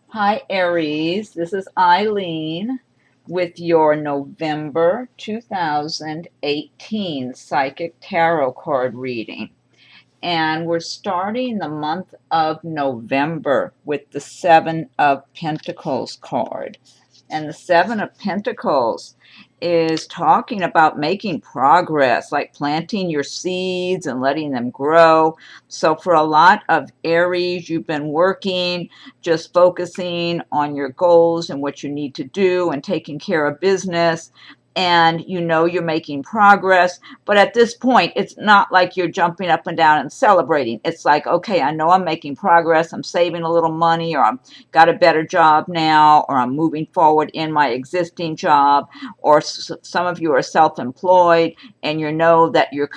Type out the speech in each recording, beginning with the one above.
Hi, Aries. This is Eileen with your November 2018 Psychic Tarot card reading. And we're starting the month of November with the Seven of Pentacles card. And the Seven of Pentacles is talking about making progress, like planting your seeds and letting them grow. So for a lot of Aries, you've been working, just focusing on your goals and what you need to do and taking care of business. And you know you're making progress, but at this point, it's not like you're jumping up and down and celebrating. It's like, okay, I know I'm making progress. I'm saving a little money, or I'm got a better job now, or I'm moving forward in my existing job, or some of you are self-employed and you know that you're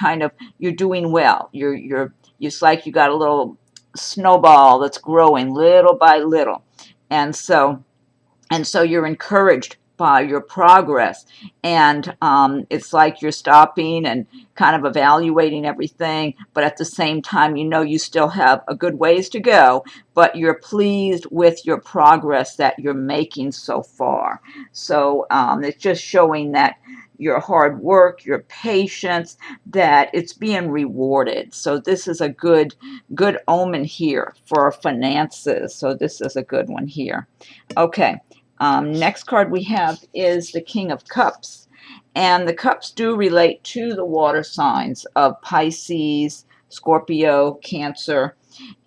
doing well. It's like you got a little snowball that's growing little by little. And so you're encouraged by your progress, and it's like you're stopping and kind of evaluating everything, but at the same time you know you still have a good ways to go, but you're pleased with your progress that you're making so far. So it's just showing that your hard work, your patience, that it's being rewarded. So this is a good omen here for finances. So this is a good one here. Okay. Next card we have is the King of Cups. And the cups do relate to the water signs of Pisces, Scorpio, Cancer,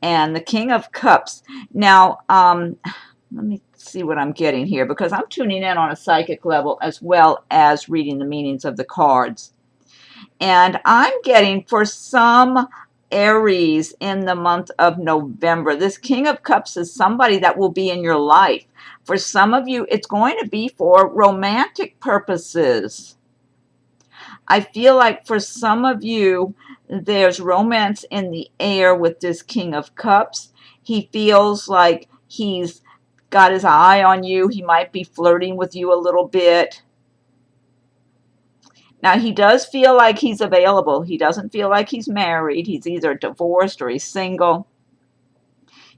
and the King of Cups. Now, let me see what I'm getting here, because I'm tuning in on a psychic level as well as reading the meanings of the cards. And I'm getting, for some Aries in the month of November, this King of Cups is somebody that will be in your life. For some of you, it's going to be for romantic purposes. I feel like for some of you, there's romance in the air with this King of Cups. He feels like he's got his eye on you. He might be flirting with you a little bit. Now, he does feel like he's available. He doesn't feel like he's married. He's either divorced or he's single.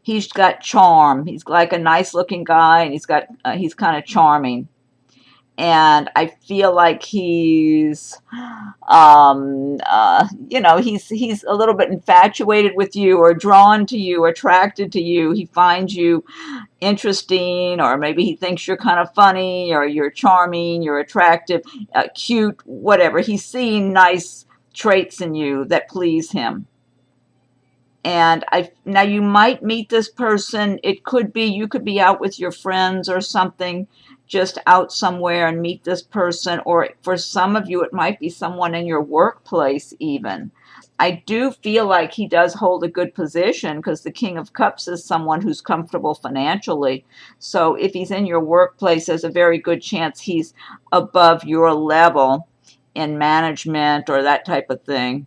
He's got charm. He's like a nice looking guy, and he's kind of charming. And I feel like he's, he's a little bit infatuated with you, or drawn to you, or attracted to you. He finds you interesting, or maybe he thinks you're kind of funny, or you're charming, you're attractive, cute, whatever. He's seeing nice traits in you that please him. And now you might meet this person. It could be you could be out with your friends or something, just out somewhere and meet this person, or for some of you it might be someone in your workplace even. I do feel like he does hold a good position, because the King of Cups is someone who's comfortable financially. So if he's in your workplace, there's a very good chance he's above your level in management or that type of thing.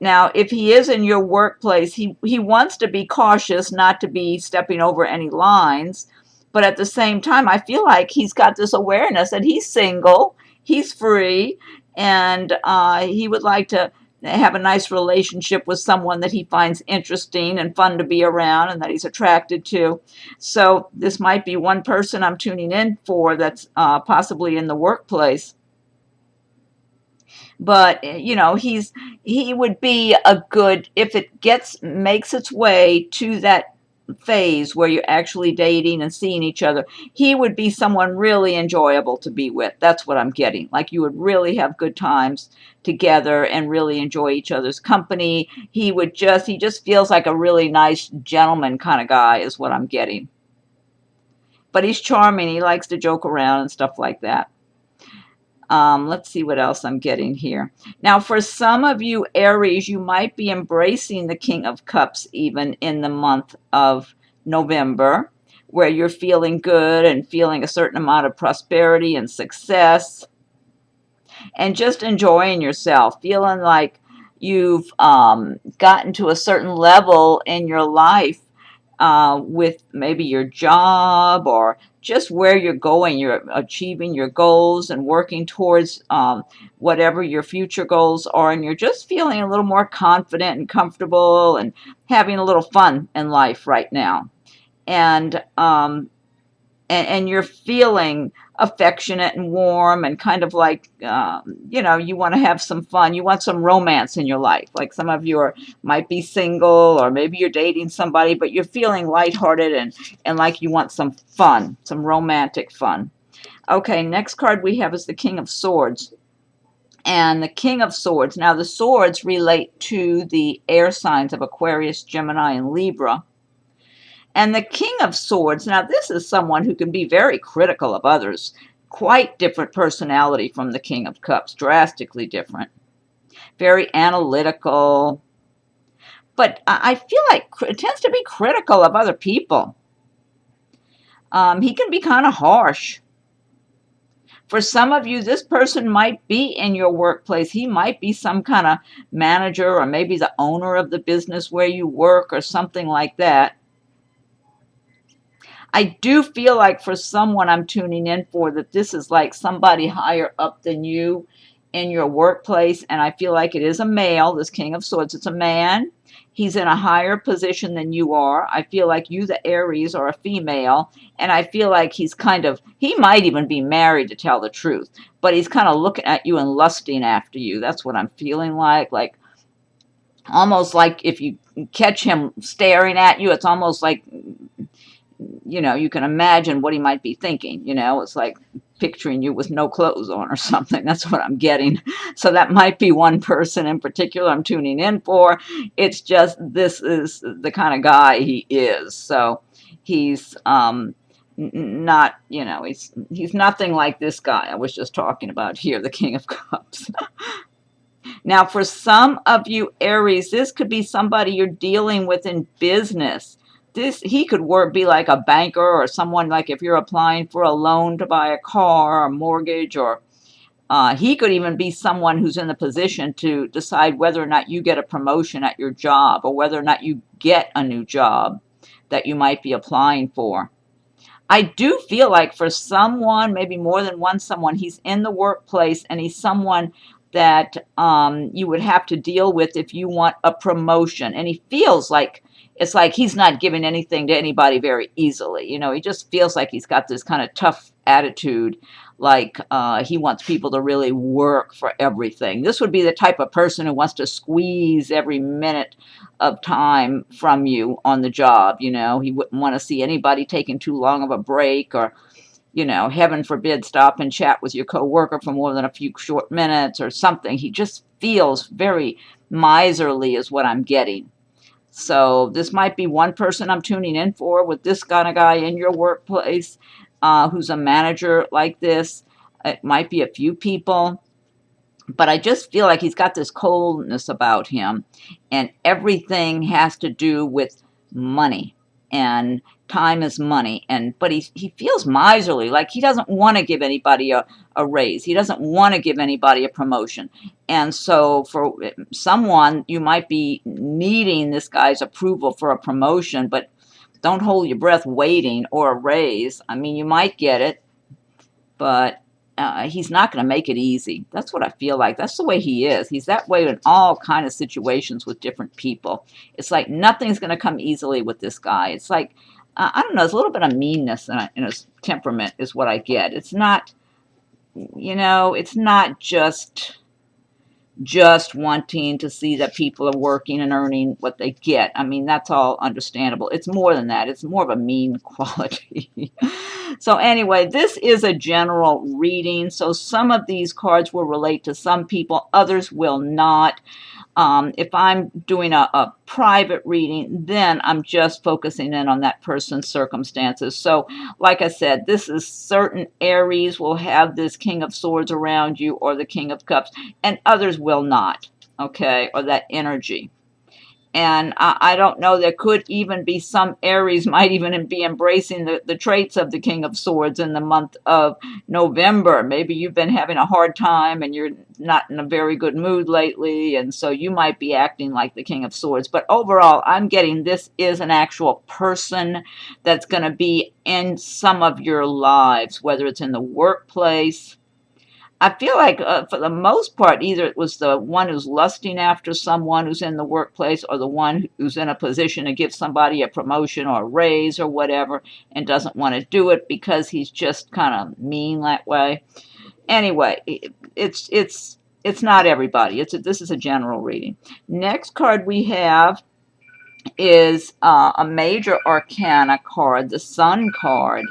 Now, if he is in your workplace, he wants to be cautious not to be stepping over any lines. But at the same time, I feel like he's got this awareness that he's single, he's free, and he would like to have a nice relationship with someone that he finds interesting and fun to be around and that he's attracted to. So this might be one person I'm tuning in for that's possibly in the workplace. But he would be a good, if it makes its way to that phase where you're actually dating and seeing each other, he would be someone really enjoyable to be with. That's what I'm getting. Like, you would really have good times together and really enjoy each other's company. He just feels like a really nice gentleman kind of guy is what I'm getting. But he's charming. He likes to joke around and stuff like that. Let's see what else I'm getting here. Now, for some of you Aries, you might be embracing the King of Cups even in the month of November, where you're feeling good and feeling a certain amount of prosperity and success, and just enjoying yourself, feeling like you've gotten to a certain level in your life, with maybe your job or just where you're going. You're achieving your goals and working towards whatever your future goals are, and you're just feeling a little more confident and comfortable and having a little fun in life right now. And you're feeling affectionate and warm and kind of like, you want to have some fun. You want some romance in your life. Like some of you might be single, or maybe you're dating somebody, but you're feeling lighthearted and like you want some fun, some romantic fun. Okay, next card we have is the King of Swords. And the King of Swords. Now, the swords relate to the air signs of Aquarius, Gemini, and Libra. And the King of Swords, now this is someone who can be very critical of others. Quite different personality from the King of Cups, drastically different. Very analytical. But I feel like it tends to be critical of other people. He can be kind of harsh. For some of you, this person might be in your workplace. He might be some kind of manager or maybe the owner of the business where you work or something like that. I do feel like for someone I'm tuning in for that this is like somebody higher up than you in your workplace, and I feel like it is a male, this King of Swords. It's a man. He's in a higher position than you are. I feel like you, the Aries, are a female, and I feel like he might even be married, to tell the truth, but he's kind of looking at you and lusting after you. That's what I'm feeling like almost like if you catch him staring at you, it's almost like, you can imagine what he might be thinking. It's like picturing you with no clothes on or something. That's what I'm getting. So that might be one person in particular I'm tuning in for. It's just, this is the kind of guy he is. So he's not, he's nothing like this guy I was just talking about here, the King of Cups. Now, for some of you Aries, this could be somebody you're dealing with in business. He could be like a banker or someone, like if you're applying for a loan to buy a car or a mortgage, or he could even be someone who's in the position to decide whether or not you get a promotion at your job or whether or not you get a new job that you might be applying for. I do feel like for someone, maybe more than one someone, he's in the workplace and he's someone that you would have to deal with if you want a promotion. And he feels like it's like he's not giving anything to anybody very easily. He just feels like he's got this kind of tough attitude, like he wants people to really work for everything. This would be the type of person who wants to squeeze every minute of time from you on the job. He wouldn't want to see anybody taking too long of a break, or heaven forbid, stop and chat with your coworker for more than a few short minutes or something. He just feels very miserly is what I'm getting. So this might be one person I'm tuning in for, with this kind of guy in your workplace who's a manager like this. It might be a few people, but I just feel like he's got this coldness about him, and everything has to do with money, and time is money. But he feels miserly, like he doesn't want to give anybody a raise. He doesn't want to give anybody a promotion. And so for someone, you might be needing this guy's approval for a promotion, but don't hold your breath waiting, or a raise. I mean, you might get it, but he's not going to make it easy. That's what I feel like. That's the way he is. He's that way in all kind of situations with different people. It's like nothing's going to come easily with this guy. It's like, I don't know, there's a little bit of meanness in his temperament is what I get. It's not, it's not just wanting to see that people are working and earning what they get. I mean, that's all understandable. It's more than that. It's more of a mean quality. So anyway, this is a general reading. So some of these cards will relate to some people, others will not. If I'm doing a private reading, then I'm just focusing in on that person's circumstances. So like I said, this is certain Aries will have this King of Swords around you, or the King of Cups, and others will not, okay, or that energy. And I don't know, there could even be some Aries might even be embracing the traits of the King of Swords in the month of November. Maybe you've been having a hard time and you're not in a very good mood lately, and so you might be acting like the King of Swords. But overall, I'm getting this is an actual person that's going to be in some of your lives, whether it's in the workplace. I feel like for the most part, either it was the one who's lusting after someone who's in the workplace, or the one who's in a position to give somebody a promotion or a raise or whatever and doesn't want to do it because he's just kind of mean that way. Anyway, it's not everybody. This is a general reading. Next card we have is a major arcana card, the Sun card.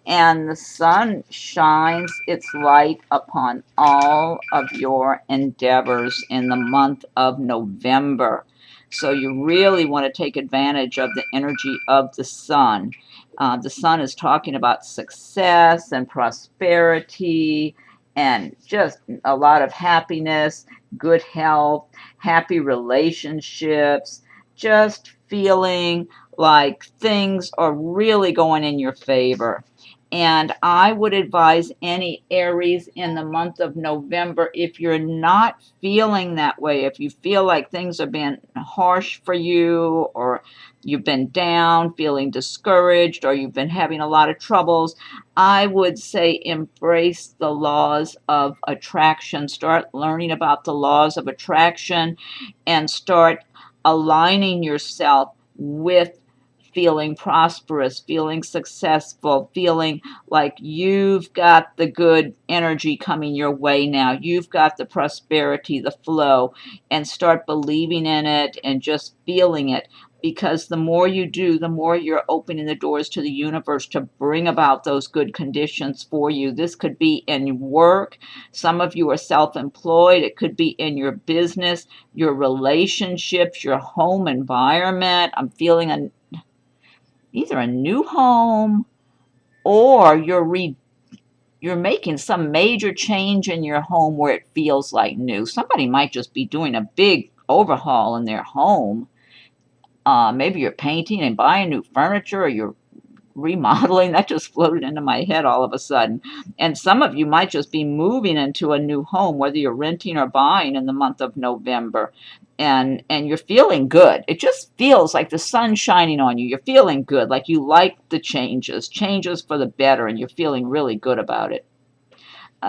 And the sun shines its light upon all of your endeavors in the month of November. So you really want to take advantage of the energy of the sun. The sun is talking about success and prosperity and just a lot of happiness, good health, happy relationships, just feeling like things are really going in your favor. And I would advise any Aries in the month of November, if you're not feeling that way, if you feel like things are being harsh for you, or you've been down, feeling discouraged, or you've been having a lot of troubles, I would say embrace the laws of attraction. Start learning about the laws of attraction and start aligning yourself with feeling prosperous, feeling successful, feeling like you've got the good energy coming your way now. You've got the prosperity, the flow, and start believing in it and just feeling it. Because the more you do, the more you're opening the doors to the universe to bring about those good conditions for you. This could be in work. Some of you are self-employed. It could be in your business, your relationships, your home environment. I'm feeling either a new home, or you're making some major change in your home where it feels like new. Somebody might just be doing a big overhaul in their home. Maybe you're painting and buying new furniture, or you're remodeling. That just floated into my head all of a sudden. And some of you might just be moving into a new home, whether you're renting or buying in the month of November. And you're feeling good. It just feels like the sun's shining on you. You're feeling good, like you like the changes for the better, and you're feeling really good about it.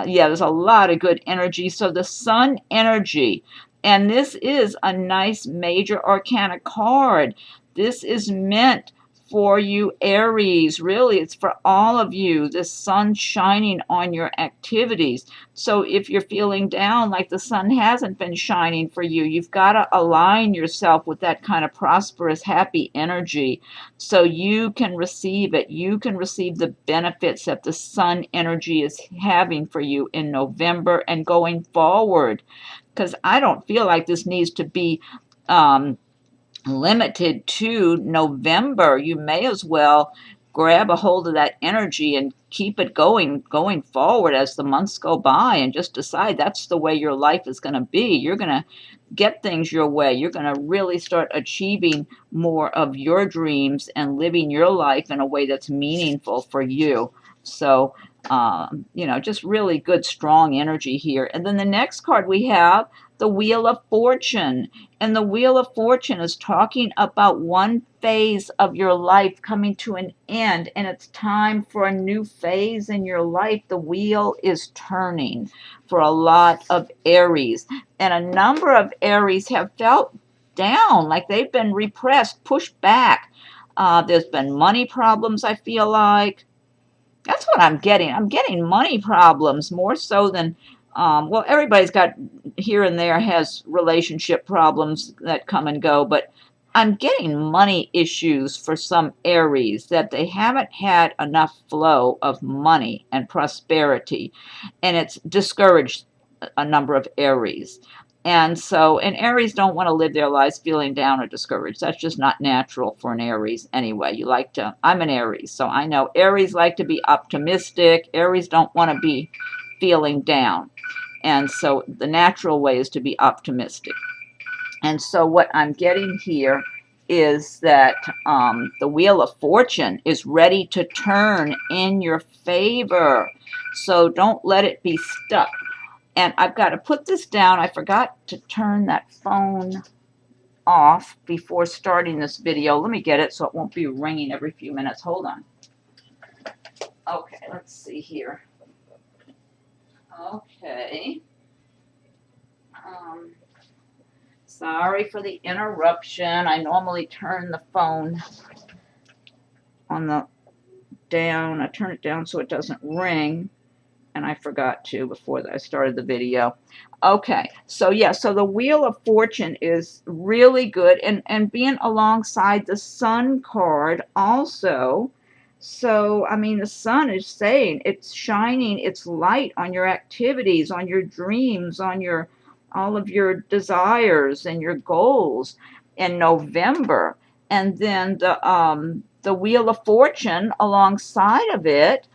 Yeah, there's a lot of good energy. So the sun energy, and this is a nice major arcana card. This is meant for you, Aries. Really, it's for all of you. The sun shining on your activities. So if you're feeling down, like the sun hasn't been shining for you, you've got to align yourself with that kind of prosperous, happy energy so you can receive it. You can receive the benefits that the sun energy is having for you in November and going forward. Because I don't feel like this needs to be limited to November. You may as well grab a hold of that energy and keep it going forward as the months go by, and just decide that's the way your life is going to be. You're going to get things your way. You're going to really start achieving more of your dreams and living your life in a way that's meaningful for you. So just really good, strong energy here. And then the next card we have, the Wheel of Fortune. And the Wheel of Fortune is talking about one phase of your life coming to an end, and it's time for a new phase in your life. The wheel is turning for a lot of Aries. And a number of Aries have felt down, like they've been repressed, pushed back. There's been money problems, I feel like. That's what I'm getting. I'm getting money problems more so than, well, everybody's got here and there has relationship problems that come and go, but I'm getting money issues for some Aries, that they haven't had enough flow of money and prosperity, and it's discouraged a number of Aries. And Aries don't want to live their lives feeling down or discouraged. That's just not natural for an Aries anyway. I'm an Aries, so I know Aries like to be optimistic. Aries don't want to be feeling down. And so the natural way is to be optimistic. And so what I'm getting here is that the Wheel of Fortune is ready to turn in your favor. So don't let it be stuck. And I've got to put this down. I forgot to turn that phone off before starting this video. Let me get it so it won't be ringing every few minutes. Hold on. Okay, let's see here. Okay. Sorry for the interruption. I normally turn the phone on the down. I turn it down so it doesn't ring, and I forgot to before I started the video. Okay, so yeah, so the Wheel of Fortune is really good, and being alongside the Sun card also. So, I mean, the Sun is saying it's shining its light on your activities, on your dreams, on your all of your desires and your goals in November. And then the Wheel of Fortune alongside of it,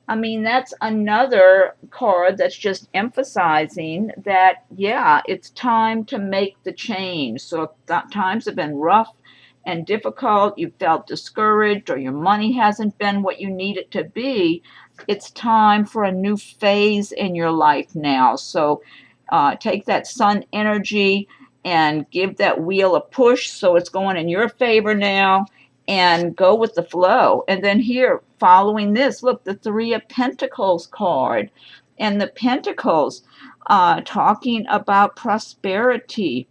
I mean, that's another card that's just emphasizing that, yeah, it's time to make the change. So if times have been rough and difficult, you felt discouraged, or your money hasn't been what you need it to be, it's time for a new phase in your life now. So take that Sun energy and give that wheel a push so it's going in your favor now, and go with the flow. And then here, following this, look, the Three of Pentacles card. And the Pentacles talking about prosperity,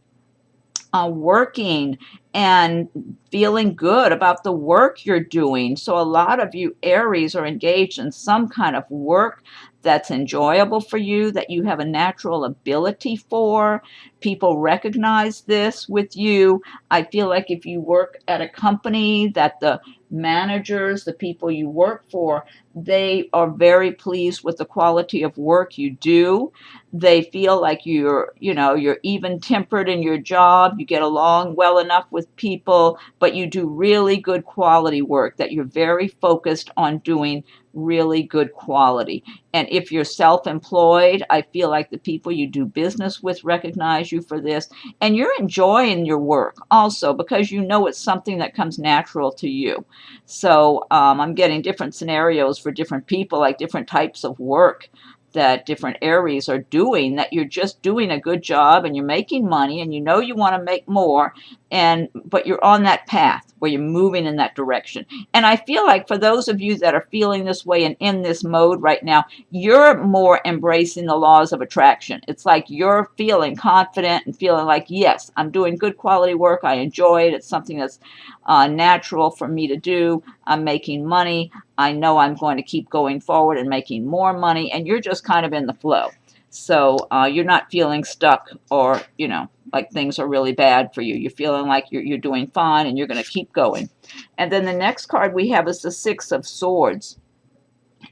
working and feeling good about the work you're doing. So a lot of you Aries are engaged in some kind of work that's enjoyable for you, that you have a natural ability for. People recognize this with you. I feel like if you work at a company, that the managers, the people you work for, they are very pleased with the quality of work you do. They feel like you're even tempered in your job. You get along well enough with people, but you do really good quality work, that you're very focused on doing really good quality. And if you're self-employed, I feel like the people you do business with recognize you for this. And you're enjoying your work also, because you know it's something that comes natural to you. So I'm getting different scenarios for different people, like different types of work that different Aries are doing, that you're just doing a good job and you're making money and you know you want to make more, but you're on that path where you're moving in that direction. And I feel like for those of you that are feeling this way and in this mode right now, you're more embracing the laws of attraction. It's like you're feeling confident and feeling like, yes, I'm doing good quality work. I enjoy it. It's something that's natural for me to do. I'm making money. I know I'm going to keep going forward and making more money, and you're just kind of in the flow. So you're not feeling stuck, or, like things are really bad for you. You're feeling like you're doing fine and you're going to keep going. And then the next card we have is the Six of Swords.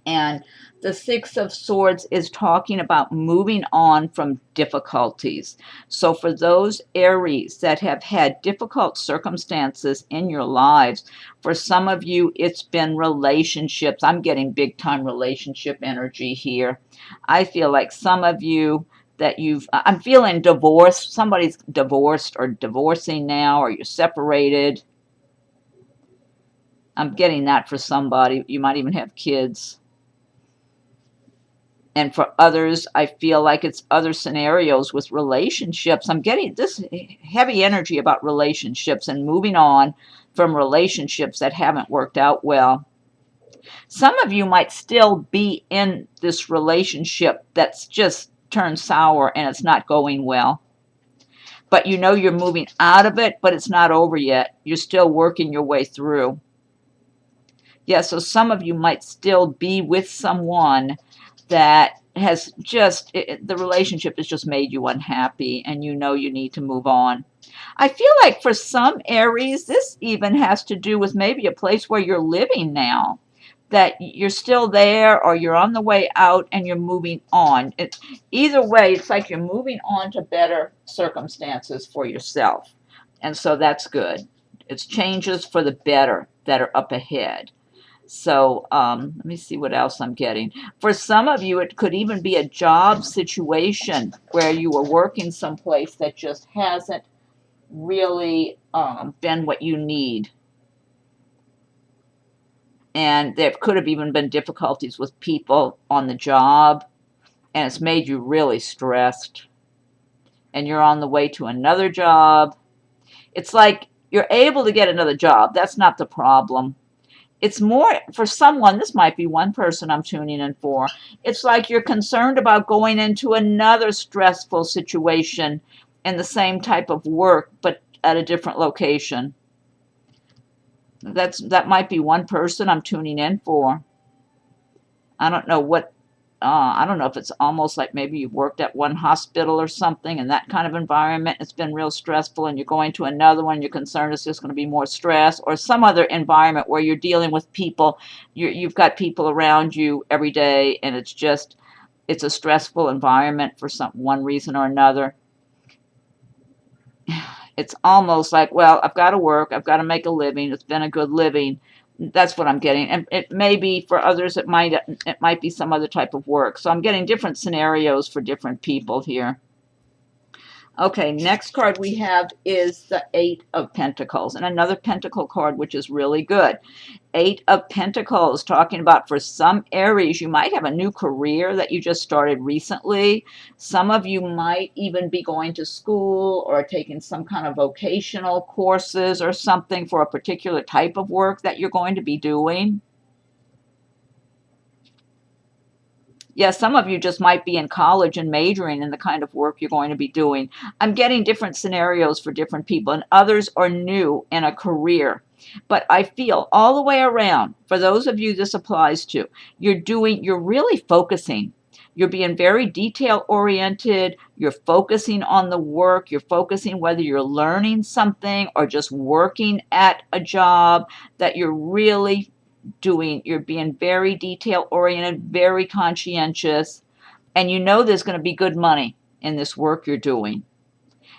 And the Six of Swords is talking about moving on from difficulties. So for those Aries that have had difficult circumstances in your lives, for some of you, it's been relationships. I'm getting big time relationship energy here. I feel like some of you that I'm feeling divorced. Somebody's divorced or divorcing now, or you're separated. I'm getting that for somebody. You might even have kids. And for others, I feel like it's other scenarios with relationships. I'm getting this heavy energy about relationships and moving on from relationships that haven't worked out well. Some of you might still be in this relationship that's just turned sour and it's not going well. But you know you're moving out of it, but it's not over yet. You're still working your way through. Yeah, so some of you might still be with someone that has just, the relationship has just made you unhappy, and you know you need to move on. I feel like for some Aries, this even has to do with maybe a place where you're living now, that you're still there or you're on the way out and you're moving on. Either way, it's like you're moving on to better circumstances for yourself. And so that's good. It's changes for the better that are up ahead. So let me see what else I'm getting. For some of you, it could even be a job situation where you were working someplace that just hasn't really been what you need. And there could have even been difficulties with people on the job, and it's made you really stressed. And you're on the way to another job. It's like you're able to get another job. That's not the problem. It's more for someone, this might be one person I'm tuning in for. It's like you're concerned about going into another stressful situation in the same type of work, but at a different location. That might be one person I'm tuning in for. I don't know what, I don't know if it's almost like maybe you've worked at one hospital or something in that kind of environment. It's been real stressful, and you're going to another one. You're concerned it's just going to be more stress, or some other environment where you're dealing with people. You've got people around you every day, and it's a stressful environment for one reason or another. It's almost like, well, I've got to work. I've got to make a living. It's been a good living. That's what I'm getting. And it may be for others, it might be some other type of work. So I'm getting different scenarios for different people here. Okay, next card we have is the Eight of Pentacles, and another Pentacle card, which is really good. Eight of Pentacles, talking about for some Aries, you might have a new career that you just started recently. Some of you might even be going to school or taking some kind of vocational courses or something for a particular type of work that you're going to be doing. Yeah, some of you just might be in college and majoring in the kind of work you're going to be doing. I'm getting different scenarios for different people, and others are new in a career. But I feel all the way around, for those of you this applies to, you're really focusing. You're being very detail oriented. You're focusing on the work. You're focusing whether you're learning something or just working at a job that you're really doing. You're being very detail oriented, very conscientious, and you know there's going to be good money in this work you're doing.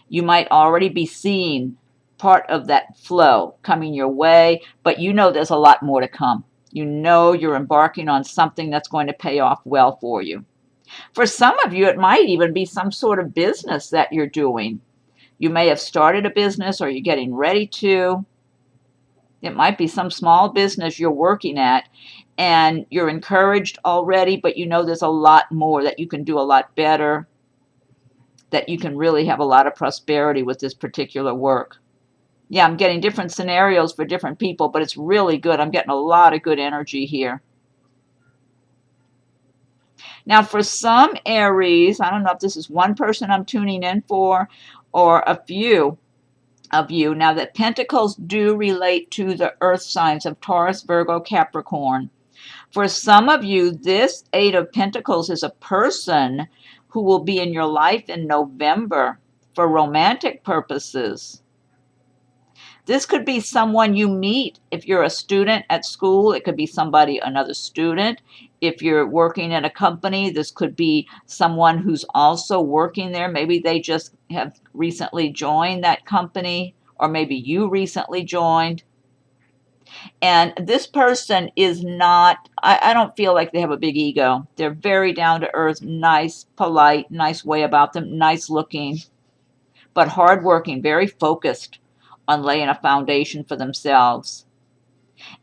You might already be seeing part of that flow coming your way, but you know there's a lot more to come. You know you're embarking on something that's going to pay off well for you. For some of you, it might even be some sort of business that you're doing. You may have started a business, or you're getting ready to. It might be some small business you're working at, and you're encouraged already, but you know there's a lot more, that you can do a lot better, that you can really have a lot of prosperity with this particular work. Yeah, I'm getting different scenarios for different people, but it's really good. I'm getting a lot of good energy here. Now, for some Aries, I don't know if this is one person I'm tuning in for or a few of you. Now, that Pentacles do relate to the earth signs of Taurus, Virgo, Capricorn. For some of you, this Eight of Pentacles is a person who will be in your life in November for romantic purposes. This could be someone you meet if you're a student at school. It could be another student. If you're working at a company, this could be someone who's also working there. Maybe they just have recently joined that company, or maybe you recently joined. And this person is not, I don't feel like they have a big ego. They're very down to earth, nice, polite, nice way about them, nice looking, but hardworking, very focused on laying a foundation for themselves.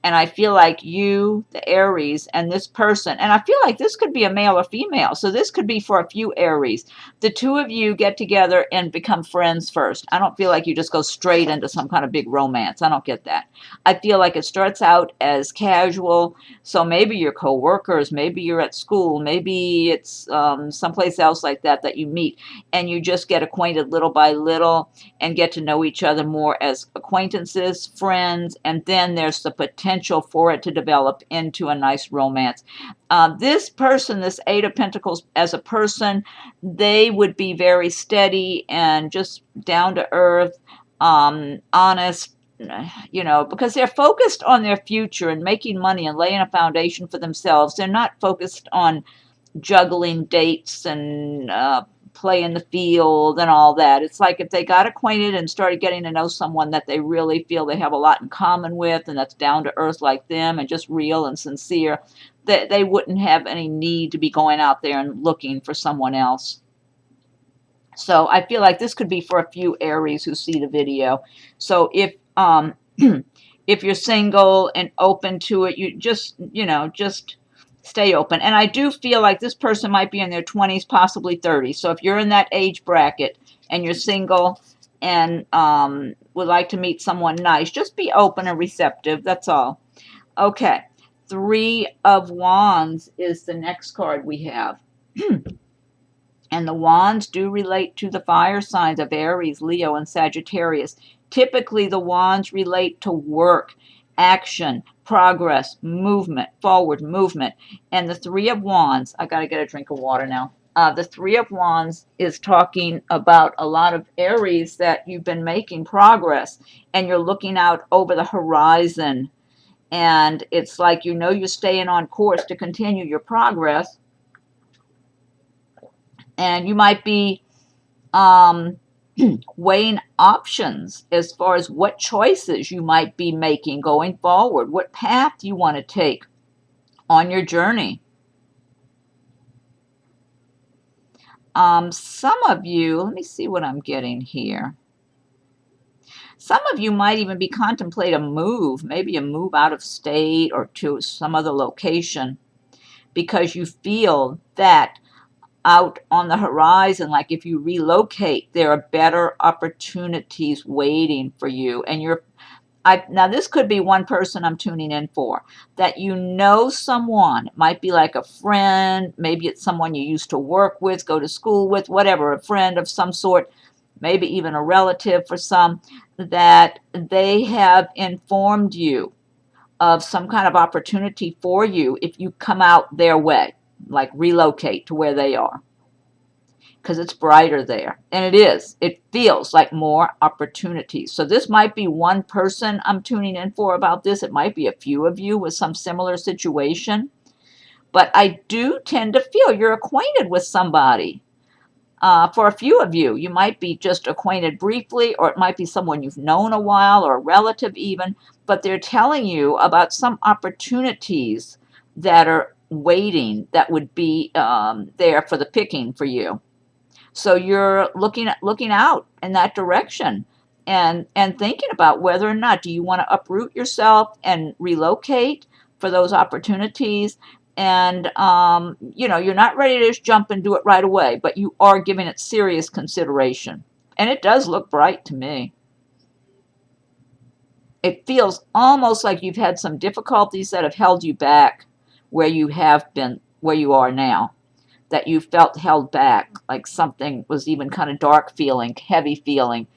And I feel like you, the Aries, and this person, and I feel like this could be a male or female. So this could be for a few Aries. The two of you get together and become friends first. I don't feel like you just go straight into some kind of big romance. I don't get that. I feel like it starts out as casual. So maybe you're co-workers, maybe you're at school, maybe it's someplace else like that you meet, and you just get acquainted little by little and get to know each other more as acquaintances, friends, and then there's the potential for it to develop into a nice romance. This person, this Eight of Pentacles, as a person, they would be very steady and just down to earth, honest, because they're focused on their future and making money and laying a foundation for themselves. They're not focused on juggling dates and play in the field and all that. It's like if they got acquainted and started getting to know someone that they really feel they have a lot in common with, and that's down to earth like them and just real and sincere, that they wouldn't have any need to be going out there and looking for someone else. So I feel like this could be for a few Aries who see the video. So if if you're single and open to it, you just, just stay open. And I do feel like this person might be in their 20s, possibly 30s. So if you're in that age bracket and you're single and would like to meet someone nice, just be open and receptive. That's all. Okay. 3 of Wands is the next card we have. And the wands do relate to the fire signs of Aries, Leo, and Sagittarius. Typically, the wands relate to work, action, progress, movement, forward movement. And the 3 of Wands, I got to get a drink of water now. The 3 of Wands is talking about a lot of Aries that you've been making progress and you're looking out over the horizon. And it's like, you're staying on course to continue your progress. And you might be weighing options as far as what choices you might be making going forward, what path you want to take on your journey. Some of you, let me see what I'm getting here. Some of you might even be contemplating a move, maybe a move out of state or to some other location, because you feel that out on the horizon, like if you relocate, there are better opportunities waiting for you. And now this could be one person I'm tuning in for, that someone, it might be like a friend, maybe it's someone you used to work with, go to school with, whatever, a friend of some sort, maybe even a relative for some, that they have informed you of some kind of opportunity for you if you come out their way, like relocate to where they are, because it's brighter there. And it feels like more opportunities. So this might be one person I'm tuning in for about this. It might be a few of you with some similar situation, but I do tend to feel you're acquainted with somebody. For a few of you, you might be just acquainted briefly, or it might be someone you've known a while, or a relative even, but they're telling you about some opportunities that are waiting, that would be there for the picking for you. So you're looking out in that direction and thinking about whether or not do you want to uproot yourself and relocate for those opportunities. And you're not ready to just jump and do it right away, but you are giving it serious consideration. And it does look bright to me. It feels almost like you've had some difficulties that have held you back where you are now, that you felt held back, like something was even kind of dark feeling, heavy feeling.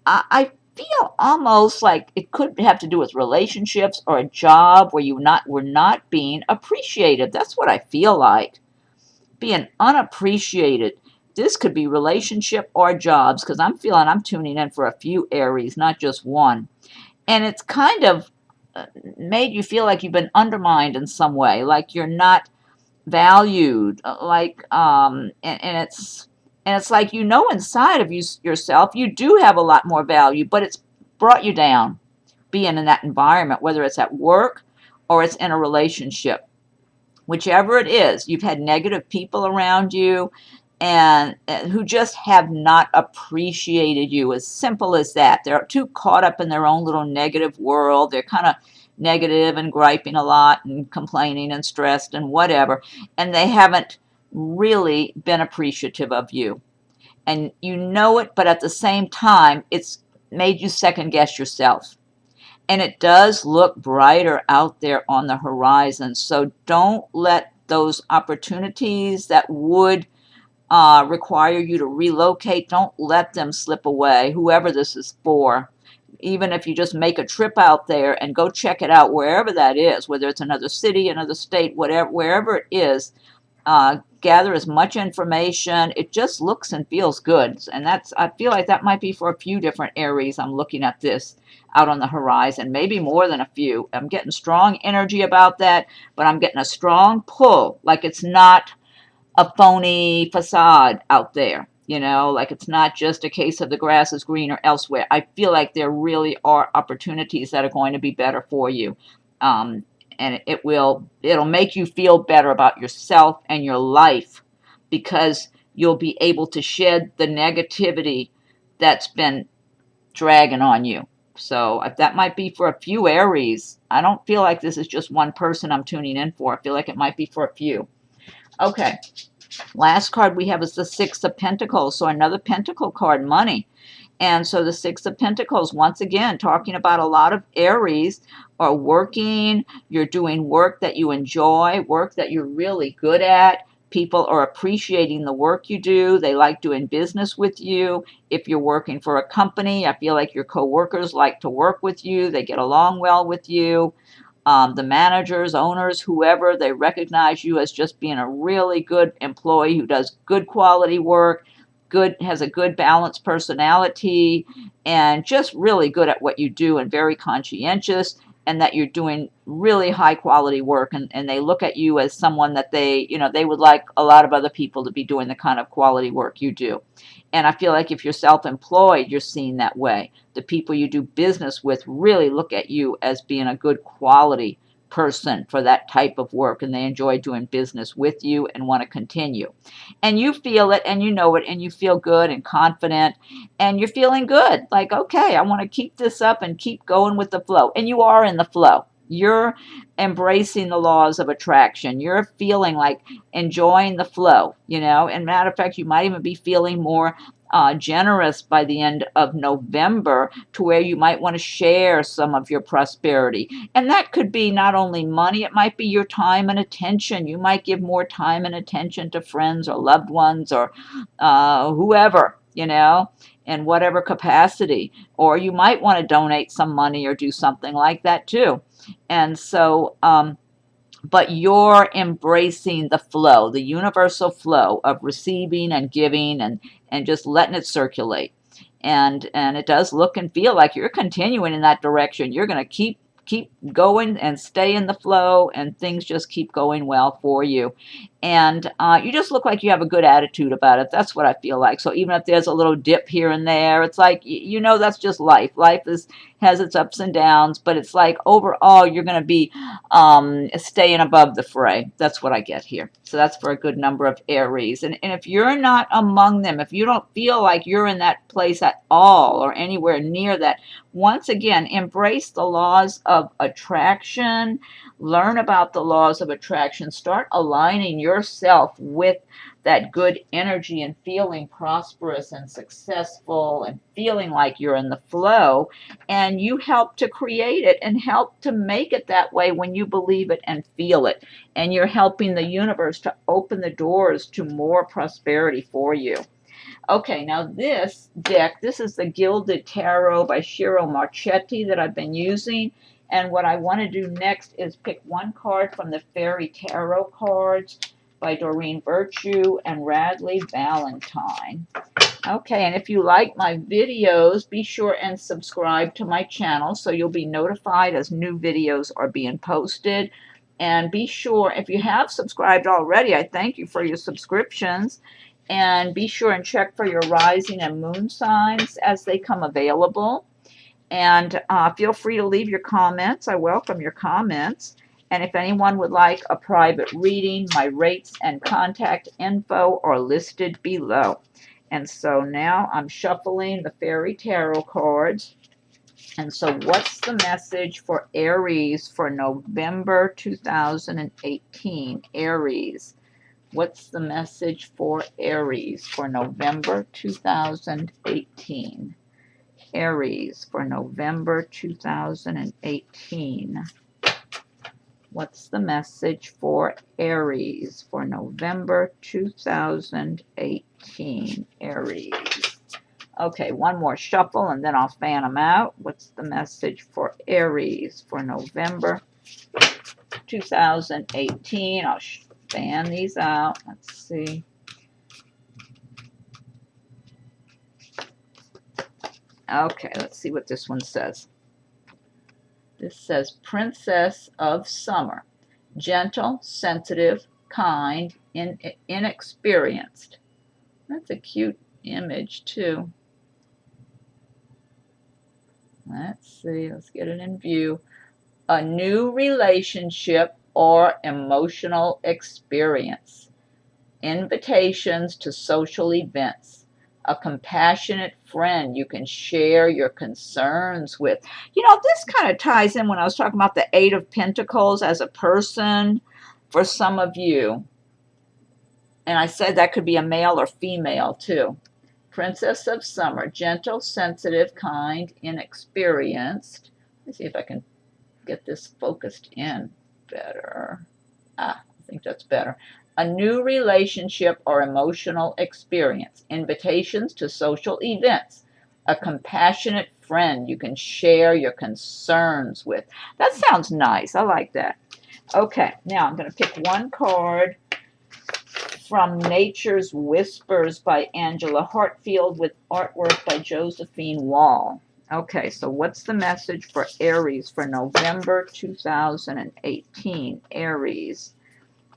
I feel almost like it could have to do with relationships or a job where were not being appreciated. That's what I feel like. Being unappreciated. This could be relationship or jobs, because I'm feeling I'm tuning in for a few Aries, not just one. And it's kind of made you feel like you've been undermined in some way, like you're not valued, like and it's like inside of yourself you do have a lot more value, but it's brought you down being in that environment, whether it's at work or it's in a relationship. Whichever it is, you've had negative people around you and who just have not appreciated you. As simple as that. They're too caught up in their own little negative world. They're kind of negative and griping a lot and complaining and stressed and whatever, and they haven't really been appreciative of you. And you know it, but at the same time, it's made you second guess yourself. And it does look brighter out there on the horizon. So don't let those opportunities that would require you to relocate, don't let them slip away, whoever this is for. Even if you just make a trip out there and go check it out, wherever that is, whether it's another city, another state, wherever it is, gather as much information. It just looks and feels good. And I feel like that might be for a few different Aries. I'm looking at this out on the horizon, maybe more than a few. I'm getting strong energy about that, but I'm getting a strong pull, like it's not a phony facade out there, like it's not just a case of the grass is greener elsewhere. I feel like there really are opportunities that are going to be better for you. And it'll make you feel better about yourself and your life, because you'll be able to shed the negativity that's been dragging on you. So that might be for a few Aries. I don't feel like this is just one person I'm tuning in for. I feel like it might be for a few. Okay. Last card we have is the Six of Pentacles. So another Pentacle card, money. And so the Six of Pentacles, once again, talking about a lot of Aries are working. You're doing work that you enjoy, work that you're really good at. People are appreciating the work you do. They like doing business with you. If you're working for a company, I feel like your coworkers like to work with you. They get along well with you. The managers, owners, whoever, they recognize you as just being a really good employee who does good quality work, has a good balanced personality, and just really good at what you do and very conscientious, and that you're doing really high quality work, and they look at you as someone that they would like a lot of other people to be doing the kind of quality work you do. And I feel like if you're self-employed, you're seen that way. The people you do business with really look at you as being a good quality person for that type of work, and they enjoy doing business with you and want to continue. And you feel it, and you know it, and you feel good and confident, and you're feeling good. Like, okay, I want to keep this up and keep going with the flow. And you are in the flow. You're embracing the laws of attraction. You're feeling like enjoying the flow, And matter of fact, you might even be feeling more generous by the end of November, to where you might want to share some of your prosperity. And that could be not only money, it might be your time and attention. You might give more time and attention to friends or loved ones or whoever, in whatever capacity. Or you might want to donate some money or do something like that too. And so, but you're embracing the flow, the universal flow of receiving and giving, and just letting it circulate. And it does look and feel like you're continuing in that direction. You're going to keep going and stay in the flow, and things just keep going well for you. And you just look like you have a good attitude about it. That's what I feel like. So even if there's a little dip here and there, it's like, that's just life. Life has its ups and downs, but it's like overall you're going to be staying above the fray. That's what I get here. So that's for a good number of Aries. And if you're not among them, if you don't feel like you're in that place at all or anywhere near that, once again, embrace the laws of attraction. Learn about the laws of attraction. Start aligning yourself with that good energy and feeling prosperous and successful and feeling like you're in the flow. And you help to create it and help to make it that way when you believe it and feel it. And you're helping the universe to open the doors to more prosperity for you. Okay, now this deck, this is the Gilded Tarot by Ciro Marchetti that I've been using. And what I want to do next is pick one card from the Fairy Tarot cards by Doreen Virtue and Radleigh Valentine. Okay, and if you like my videos, be sure and subscribe to my channel so you'll be notified as new videos are being posted. And be sure, if you have subscribed already, I thank you for your subscriptions. And be sure and check for your rising and moon signs as they come available. And feel free to leave your comments. I welcome your comments. And if anyone would like a private reading, my rates and contact info are listed below. And so now I'm shuffling the Fairy Tarot cards. And so what's the message for Aries for November 2018? Aries. What's the message for Aries for November 2018? Aries for November 2018. What's the message for Aries for November 2018? Aries. Okay, one more shuffle and then I'll fan them out. What's the message for Aries for November 2018? I'll fan these out. Let's see. Okay, let's see what this one says. This says Princess of Summer. Gentle, sensitive, kind, inexperienced. That's a cute image too. Let's see, let's get it in view. A new relationship or emotional experience. invitations to social events, a compassionate friend you can share your concerns with. You know, this kind of ties in when I was talking about the Eight of Pentacles as a person for some of you. And I said that could be a male or female too. Princess of Summer, gentle, sensitive, kind, inexperienced. Let's see if I can get this focused in better. I think that's better. A new relationship or emotional experience. Invitations to social events. A compassionate friend you can share your concerns with. That sounds nice. I like that. Okay, now I'm going to pick one card from Nature's Whispers by Angela Hartfield with artwork by Josephine Wall. Okay, so what's the message for Aries for November 2018? Aries.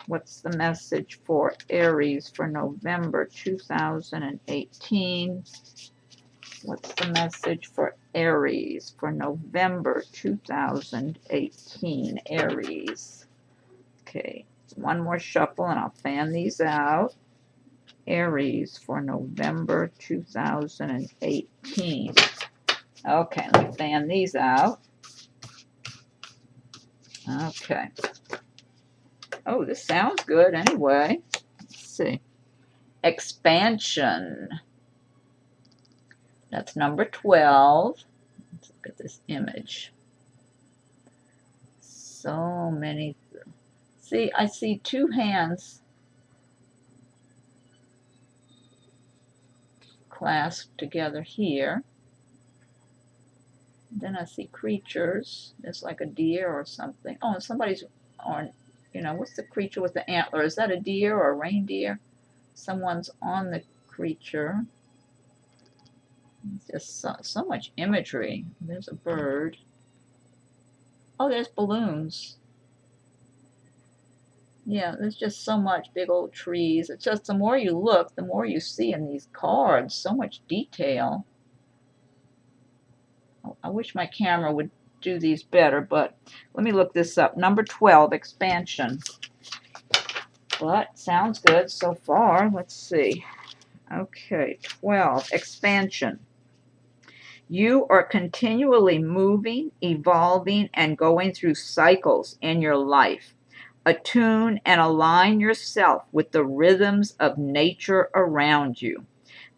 What's the message for Aries for November 2018? What's the message for Aries for November 2018? Aries. Okay, one more shuffle and I'll fan these out. Aries for November 2018. Okay, let me fan these out. Okay. Oh, this sounds good anyway. Let's see. Expansion. That's number 12. Let's look at this image. So many. See, I see two hands clasped together here. Then I see creatures. It's like a deer or something. Oh, and somebody's on, you know, what's the creature with the antler? Is that a deer or a reindeer? Someone's on the creature. Just so much imagery. There's a bird. Oh, there's balloons. Yeah, there's just so much big old trees. It's just the more you look, the more you see in these cards. So much detail. I wish my camera would do these better, but let me look this up. Number 12, expansion. But sounds good so far. Let's see. Okay, 12, expansion. You are continually moving, evolving, and going through cycles in your life. Attune and align yourself with the rhythms of nature around you.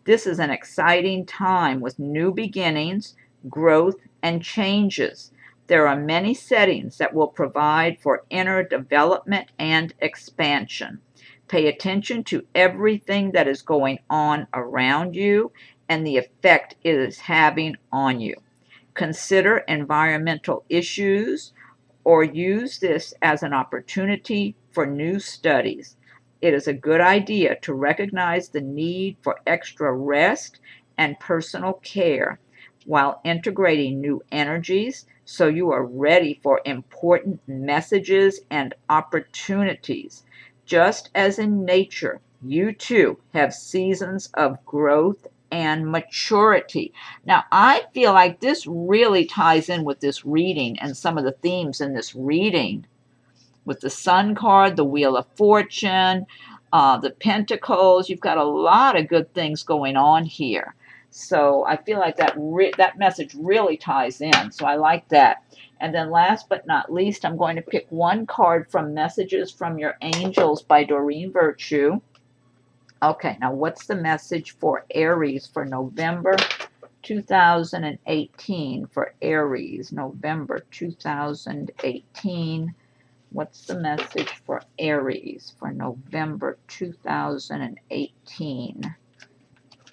This is an exciting time with new beginnings, growth, and changes. There are many settings that will provide for inner development and expansion. Pay attention to everything that is going on around you and the effect it is having on you. Consider environmental issues or use this as an opportunity for new studies. It is a good idea to recognize the need for extra rest and personal care while integrating new energies so you are ready for important messages and opportunities. Just as in nature, you too have seasons of growth and maturity. Now, I feel like this really ties in with this reading and some of the themes in this reading with the Sun card, the Wheel of Fortune, the Pentacles. You've got a lot of good things going on here. So I feel like that message really ties in. So I like that. And then last but not least, I'm going to pick one card from Messages from Your Angels by Doreen Virtue. Okay, now what's the message for Aries for November 2018? For Aries, November 2018. What's the message for Aries for November 2018?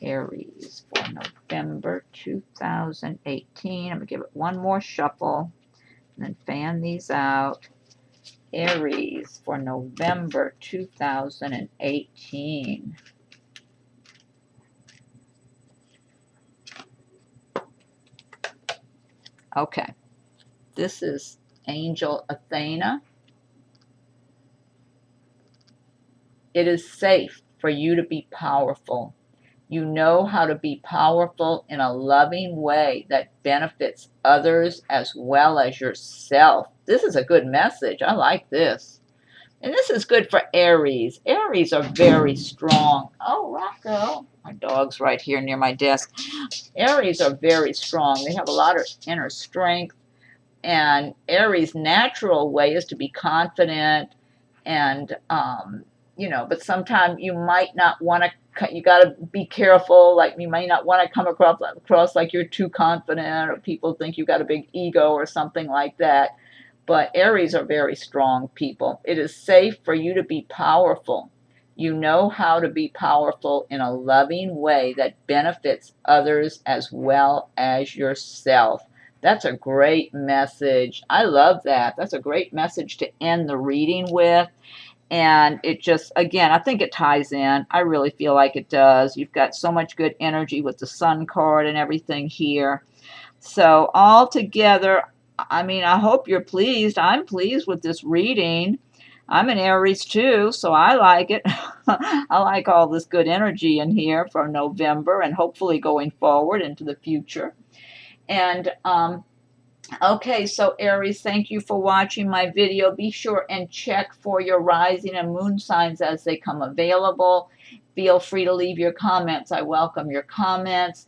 Aries for November 2018. I'm going to give it one more shuffle and then fan these out. Aries for November 2018. Okay, this is Angel Athena. It is safe for you to be powerful. You know how to be powerful in a loving way that benefits others as well as yourself. This is a good message. I like this. And this is good for Aries. Aries are very strong. Oh, Rocco. My dog's right here near my desk. Aries are very strong. They have a lot of inner strength. And Aries' natural way is to be confident and, but sometimes you might not want to, you got to be careful. Like you might not want to come across like you're too confident or people think you got a big ego or something like that. But Aries are very strong people. It is safe for you to be powerful. You know how to be powerful in a loving way that benefits others as well as yourself. That's a great message. I love that. That's a great message to end the reading with. And it just, again, I think it ties in. I really feel like it does. You've got so much good energy with the Sun card and everything here. So all together, I mean, I hope you're pleased. I'm pleased with this reading. I'm an Aries too, so I like it. I like all this good energy in here for November and hopefully going forward into the future. And okay, so Aries, thank you for watching my video. Be sure and check for your rising and moon signs as they come available. Feel free to leave your comments. I welcome your comments.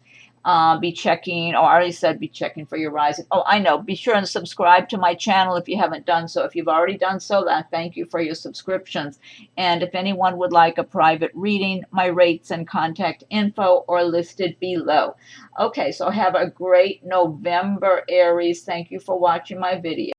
Be checking, I already said be checking for your rising. Oh, I know. Be sure and subscribe to my channel if you haven't done so. If you've already done so, then thank you for your subscriptions. And if anyone would like a private reading, my rates and contact info are listed below. Okay, so have a great November, Aries. Thank you for watching my video.